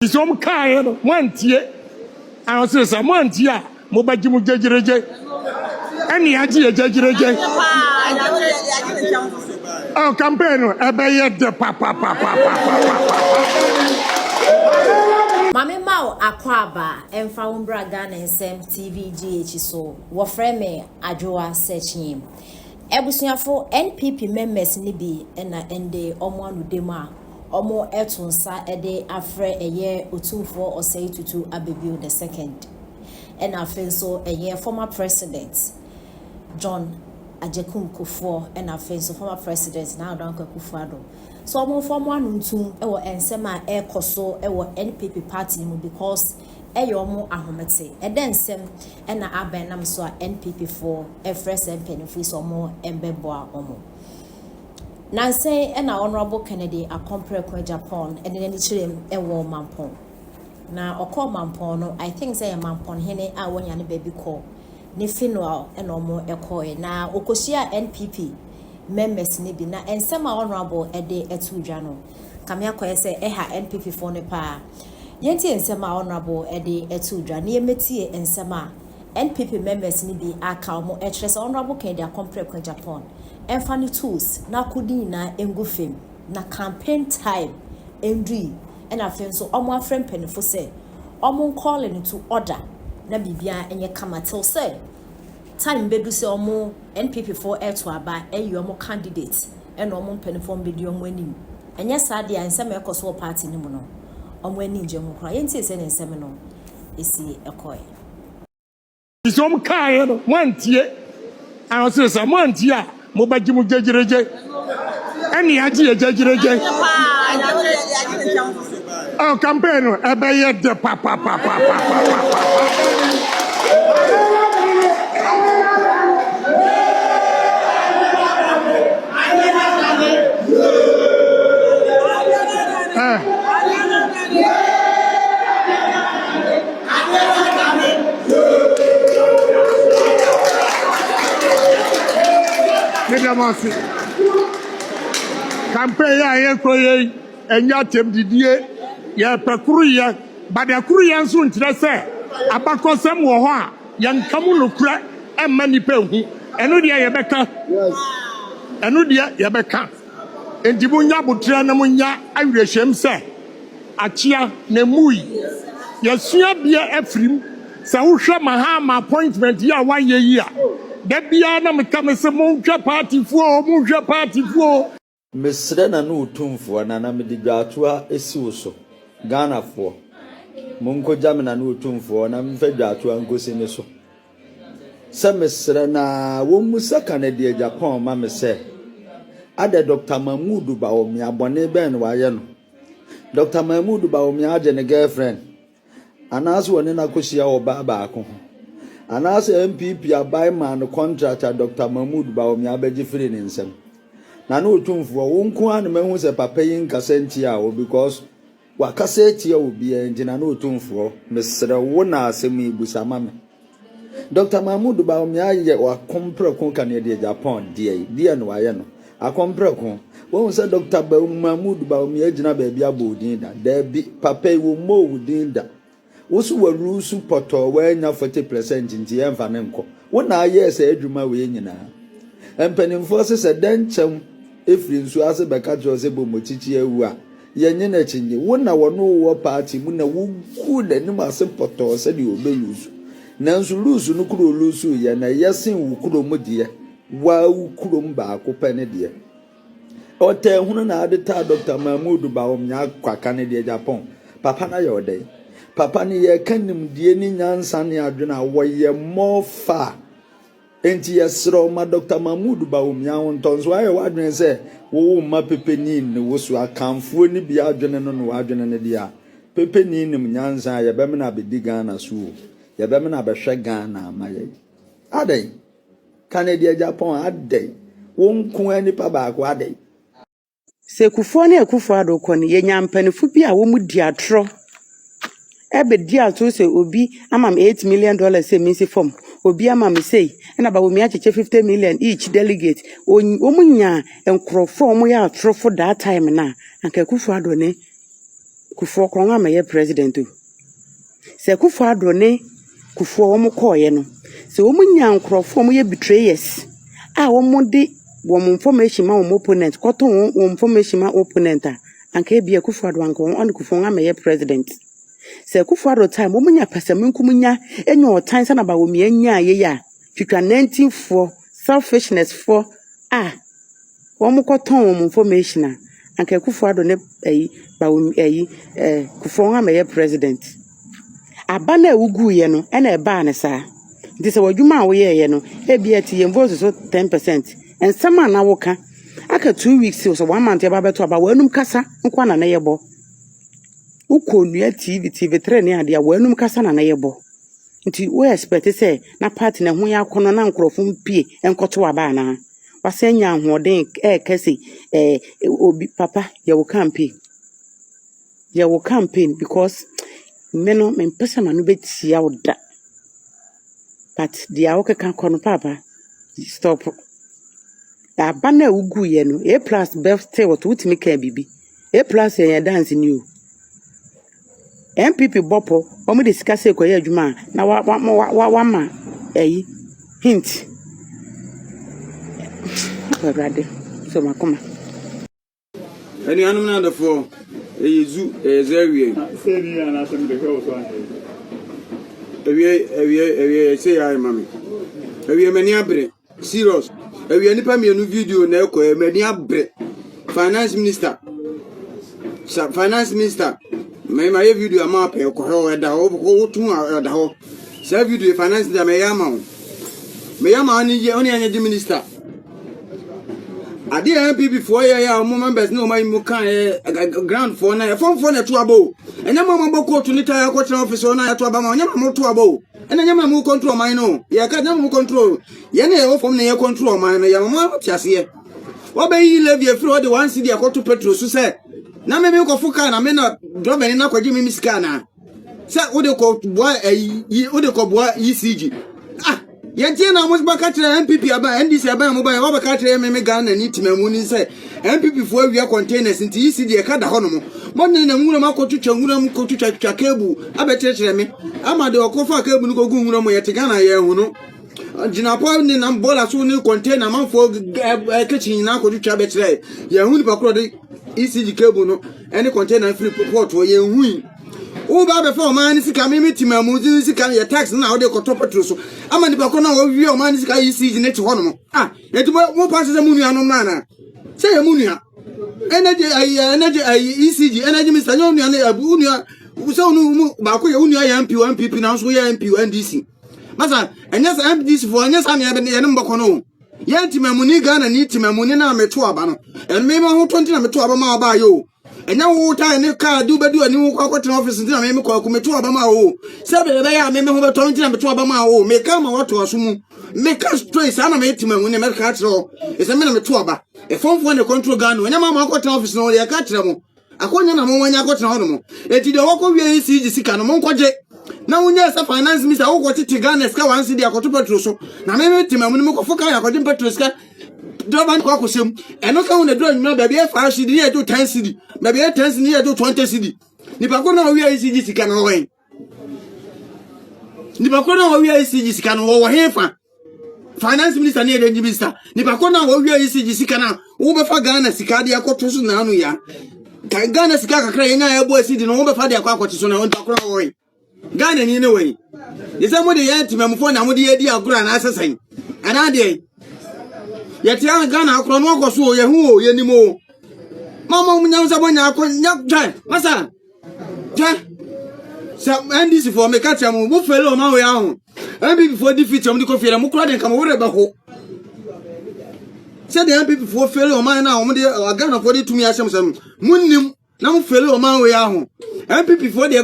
Some kind one tear. I was say some one tear. Mobajimu judge. Any idea judge. Oh, campaign. Abayet the papa. Mame Mao Akwaba emfa umbra Ghana nsem TVGH so wo frame adwoa search him. Ebusuafo NPP members ni bi na ende omo anudem a omo etunsa ede afre eye Otumfo osei tutu abebiu the second. And afenso eye former president John Kuffour and afenso former president now Don Kuffour. So omo form one ntum ewo ensema ekoso ewo NPP party mu because eyomo ahomete eden nsem na aben nam so NPP for fresh MPP so omo embeboa omo nanse na honorable Kennedy akompre kwa Japan and then chirem ewo mampon na okọ mampon no I think say mampon hene a wonya ne baby call ne funeral na omo ekoe na okoshia NPP members ni bi na ensema honorable ede etudwa no kamia koye se eha NPP for ne pa yenti ensema honorable ede etudwa na yemetie ensema NPP members ni bi aka omo etrese honorable Kennedy akompre kwa Japan enfani tools na kudi na engufem na campaign time endri na afenso omo afrem penifo se omo calling to order na bibia enye kama till say time bedu se omo NPP for air to aba eyi omo candidate e no omo penifo bedi omo anim enye saade ansem ekoso party ni mu no omo ani nje ho kra yenti se ne nsem no esi ekoy some kind one tear. I was say some one tear. Mobajimu judge. Any idea judge. Oh, campaign. Abayet the papa. Campaign ya koye enya tem didie ya pekuru but the kuru so ntire se abakosem wo ho a yankamu nokura emma nipa hu eno dia ye beka entibu nya botra na munya awreshem se achia na mui yasua bia afrim sa wo hwe mahama appointment ya waye yi a da bia na mekamese monhwe party fuo Mesre na no Otumfo na mede dwaatoa esiwo so Ghana fo monko jamina no Otumfo na mfa dwaatoa ngosi ne so se mesre na wo musa Canada Japan ma me se ade Dr. Mahmoud Bawumia bone ben wa ye no Dr. Mahmoud Bawumia age ne girlfriend anaso woni na kosia wo ba ako anaso MPP abai man contractor Dr. Mahmoud Bawumia beji free ne nsem na no Otumfo wonko an mehu se papa yin kasenti a because wa kaseti a obi enjina no Otumfo mesre wo na asem ibusama me Dr. Mahmoud Bawumia ye wa kompre kon Canada Japan die no aye no akompre kon won se Dr. Mahmoud Bawumia jina ba bia bodin da bi papa wo mo wudin da wosu wa rusu poto wa nya 40% nti emfa ne nko wo na aye se adwuma we nyina empanimfo se denchem efri nsu ase beka jose bomochichi ewu a yenye na chinye wo na wono wo party mu na wo ku da nim ase poto se de obelusu na nsu lusu no kuro lusu ye na yesin wo kuro mu de wa wo kuro mba akopɛ ne de ote hunu na adeta Dr. Mahmoud Bawumia kwaka ne de Japan papa na yode papa ni ye kanim de ni nyansa ne adwena wo ye mofa enti yesro ma Dr. Mahmoud Bawumia wontonso aye wadwen se wo ma pepenin ne wo so akamfo ni bia adwene no no adwene ne dia pepenin nim nyansa ye be me na bedi Ghana so ye be me na be hwe Ghana amaye Aden Canada Japan Aden wonko ani pa ba ko Aden se Kuffour ne Kuffour adoko ne ye nyampanefo bi a wo mu di atro ebe di atro se obi amam $8 million se misi form obi amam say na Bawumia cheche 50 million each delegate omunya enkrofo omo ya atro for that time na anka Kuffour adone Kuffour kronga me ye president o. Se Kuffour ado ne Kuffour wo mo koye no. Se wo mo nya nkrofo mo ye betrayers. A wo mo de wo mo information ma wo opponent, koto wo information ma opponent a. Anka bia Kuffour ado anka on Kuffour nga me ye president. Se Kuffour ado time wo mo nya pasamunku mo nya enyo otan sa na Bawumia nya ye ya. Twitwa 19 for selfishness for wo mo koton wo information a. Anka Kuffour ado ne Bawumia Kuffour nga me ye president. Aba na ewugu ye no e na eba ne saa. Nti se wadwuma a wo ye no e bia ti ye mvo so 10%. Ensama na wo ka aka 2 weeks so 1 month ya ba beto aba wanum kasa nkwa na yebo. Ukonua TV 3 ne ade a wanum kasa na yebo. Nti we expect say na party na ho ya kono na nkrofo mpie enkoto aba na. Wasenya ahoden kase obi papa ye wo campaign. Ye wo campaign because meno me pesa ma no betia wo da. But dia wo keka kono papa stop. Aba na ugu ye no A+ birthday what wutimi ka bibi. A+ ye dance new. NPP bopo omo de sika se koye adwuma na wa ma hint. Brother so makoma. Any animal na for ezu ezewie. Say ni ana sem de ho so ante. Ewie say ai mami. Ewie mani abre serious. Ewie nipa mienu video na ekoye mani abre. Finance minister. Finance minister. My video ama pe ko ho eda ho tun eda ho. Say video finance minister me yama o. Me yama ni je oni anya minister. Ade NPP for ya mo members no man mu kan ground for na form for na to abo enya mama boko to nita ya kwatra office na ya to aba ma enya mama to abo enya mama mu control man no ya ka enya mu control ye na e form na ya control man no ya mama tiase wo be yi levy free all the one city akoto petrol so say na me ko fuka na me na government na kwaji me sika na say wo de ko boa wo de ko boa ECG Yanti na mo ba ka kire NPP aba NDC aba mo ba ba ka kire me Ghana ni timamu ni say NPP fo awia containers nti ECD e ka da ho no mo ne na nwura makotutwa nwura mu kotutwa kebu abekire me ama de okofa kebu ni kogu nwura mo ye Ghana ye hu no jinapo ni na bola so ni container manfo kitchen na kotutwa abekire ye hu ni bakro de ECD kebu no any container free port wo ye hu o ba be fa o man sika me timamu zi sika ye tax na o de koto petrol so ama ni bakona o wi o man sika ECG ne ti ho no eti mo pass se mu nuanom na se ye mu nua energy ECG energy minister nyo nua na abu nua so no mu ba ko ye nua ya MPP na so ye MP NDC masa enya sa MDC fo enya sa ne ye ne mbako no ye timamu ni Ghana ni timamu ni na meto aba no en me ma ho 20 na meto aba ma aba yo enya wo ta ne ka du bedu ani wo kwakotena office ntina me ko akumeto aba ma o se be be ya me ho beto ntina meto aba ma o me ka ma wato asomu me ka stress ana me timamu ne me ka tro e se me na meto aba e fonfo ne control Ghana enya ma akotena office no ye ka tire mo akonya na mo wanya akotena ho no mo eti de wo ko wie ECG sika no mo nkoje na unya sa finance minister wo ko titi Ghana ska wan cedi akoto petrol so na me timamu ne me ko foka akoto petrol ska Doban kwa kusem eno ka wona dro nyuma ba bia fa CD ye do 10 CD ba bia 10 CD ye do 20 CD ni ba ko na wi ECG sika no wen ni ba ko na wi ECG sika no wo hefa finance minister ni energy minister ni ba ko na wi ECG sika na wo be fa Ghana sika dia akoto so na anu ya ka Ghana sika kakra ye nya ya bo CD no wo be fa dia akoto so na wo ko na wo wen Ghana ni ne wen ye se mo de ye timamfo na mo de ye di agura na asesan ana de yeti an Ghana akro no akoso ye hu o ye nimo mama munya nsa bonya akonya jai masa jai sa NDC for me catch am mo fele o ma we ahun NPP for defeat am di ko fele mo kura den kam wo re ba ho se de NPP for fele o ma na o mo de Ghana for de tumi asem sam munnim na mo fele o ma we ahun NPP for de